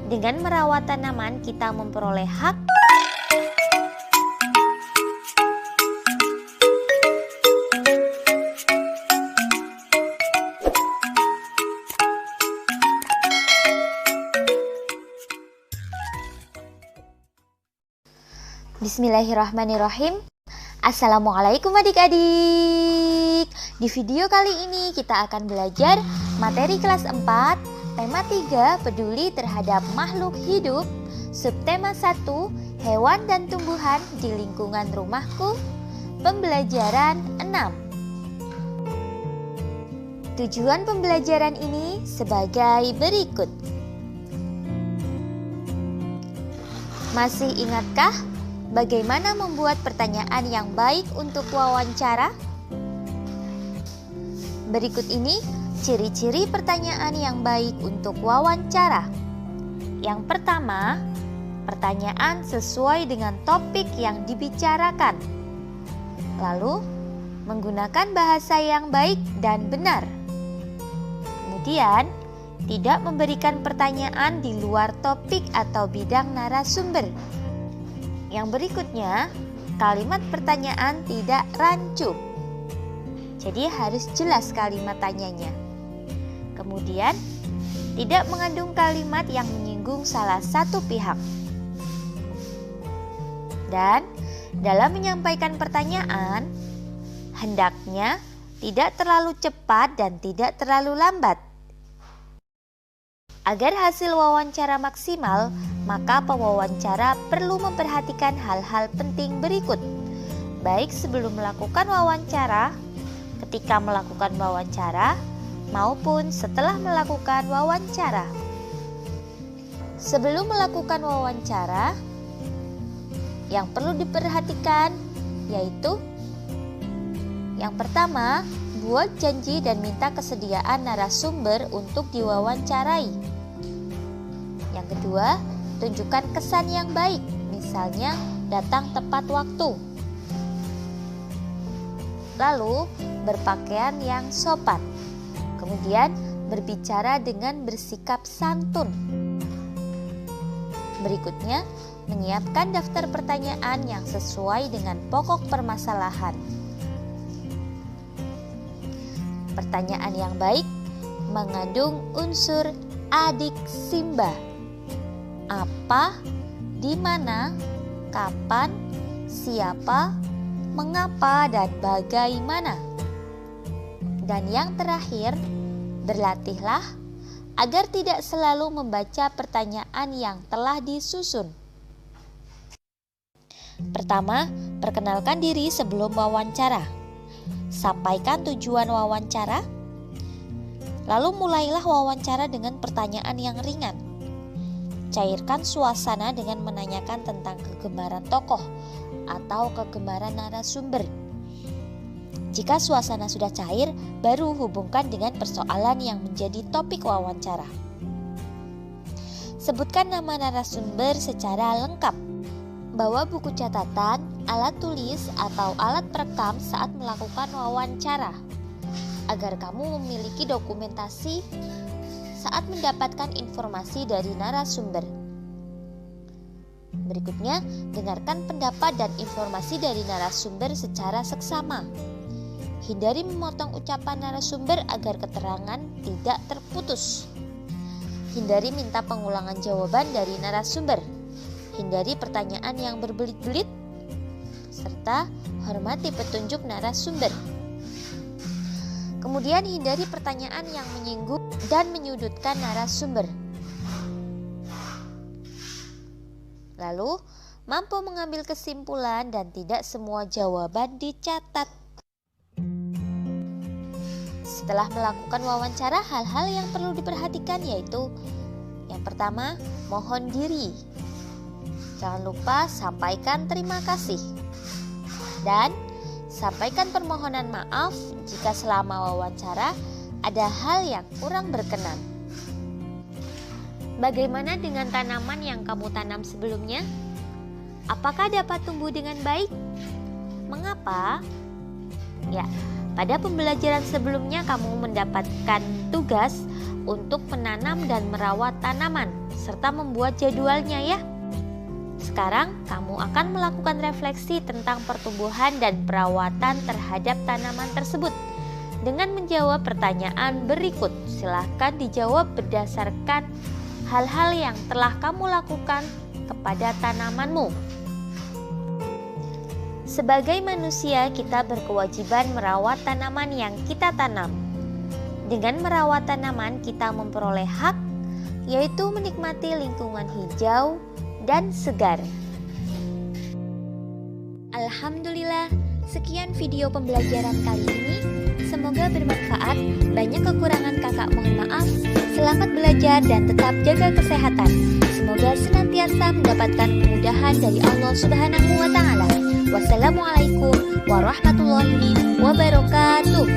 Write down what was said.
Dengan merawat tanaman, kita memperoleh hak. Bismillahirrahmanirrahim. Assalamualaikum adik-adik. Di video kali ini kita akan belajar materi kelas 4, tema 3, peduli terhadap makhluk hidup, subtema 1, hewan dan tumbuhan di lingkungan rumahku, pembelajaran 6. Tujuan pembelajaran ini sebagai berikut. Masih ingatkah bagaimana membuat pertanyaan yang baik untuk wawancara? Berikut ini ciri-ciri pertanyaan yang baik untuk wawancara. Yang pertama, pertanyaan sesuai dengan topik yang dibicarakan. Lalu, menggunakan bahasa yang baik dan benar. Kemudian, tidak memberikan pertanyaan di luar topik atau bidang narasumber. Yang berikutnya, kalimat pertanyaan tidak rancu. Jadi harus jelas kalimat tanyanya. Kemudian, tidak mengandung kalimat yang menyinggung salah satu pihak. Dan dalam menyampaikan pertanyaan, hendaknya tidak terlalu cepat dan tidak terlalu lambat. Agar hasil wawancara maksimal, maka pewawancara perlu memperhatikan hal-hal penting berikut, baik sebelum melakukan wawancara, ketika melakukan wawancara, maupun setelah melakukan wawancara. Sebelum melakukan wawancara, yang perlu diperhatikan yaitu yang pertama, buat janji dan minta kesediaan narasumber untuk diwawancarai. Yang kedua, tunjukkan kesan yang baik, misalnya datang tepat waktu. Lalu, berpakaian yang sopan. Kemudian, berbicara dengan bersikap santun. Berikutnya, menyiapkan daftar pertanyaan yang sesuai dengan pokok permasalahan. Pertanyaan yang baik mengandung unsur adiksimba. Apa, di mana, kapan, siapa, mengapa, dan bagaimana. Dan yang terakhir, berlatihlah agar tidak selalu membaca pertanyaan yang telah disusun. Pertama, perkenalkan diri sebelum wawancara. Sampaikan tujuan wawancara. Lalu mulailah wawancara dengan pertanyaan yang ringan. Cairkan suasana dengan menanyakan tentang kegemaran tokoh atau kegemaran narasumber. Jika suasana sudah cair, baru hubungkan dengan persoalan yang menjadi topik wawancara. Sebutkan nama narasumber secara lengkap. Bawa buku catatan, alat tulis, atau alat perekam saat melakukan wawancara, agar kamu memiliki dokumentasi saat mendapatkan informasi dari narasumber. Berikutnya, dengarkan pendapat dan informasi dari narasumber secara seksama. Hindari memotong ucapan narasumber agar keterangan tidak terputus. Hindari minta pengulangan jawaban dari narasumber. Hindari pertanyaan yang berbelit-belit, serta hormati petunjuk narasumber. Kemudian hindari pertanyaan yang menyinggung dan menyudutkan narasumber. Lalu, mampu mengambil kesimpulan dan tidak semua jawaban dicatat. Setelah melakukan wawancara, hal-hal yang perlu diperhatikan yaitu yang pertama, mohon diri. Jangan lupa sampaikan terima kasih. Dan sampaikan permohonan maaf jika selama wawancara ada hal yang kurang berkenan. Bagaimana dengan tanaman yang kamu tanam sebelumnya? Apakah dapat tumbuh dengan baik? Mengapa? Ya, pada pembelajaran sebelumnya kamu mendapatkan tugas untuk menanam dan merawat tanaman. serta membuat jadwalnya ya. Sekarang kamu akan melakukan refleksi tentang pertumbuhan dan perawatan terhadap tanaman tersebut. Dengan menjawab pertanyaan berikut, silahkan dijawab berdasarkan hal-hal yang telah kamu lakukan kepada tanamanmu. Sebagai manusia, kita berkewajiban merawat tanaman yang kita tanam. Dengan merawat tanaman, kita memperoleh hak, yaitu menikmati lingkungan hijau dan segar. Alhamdulillah, sekian video pembelajaran kali ini. Semoga bermanfaat. Banyak kekurangan kakak mohon maaf. Selamat belajar dan tetap jaga kesehatan. Semoga senantiasa mendapatkan kemudahan dari Allah Subhanahu wa Ta'ala. Wassalamualaikum warahmatullahi wabarakatuh.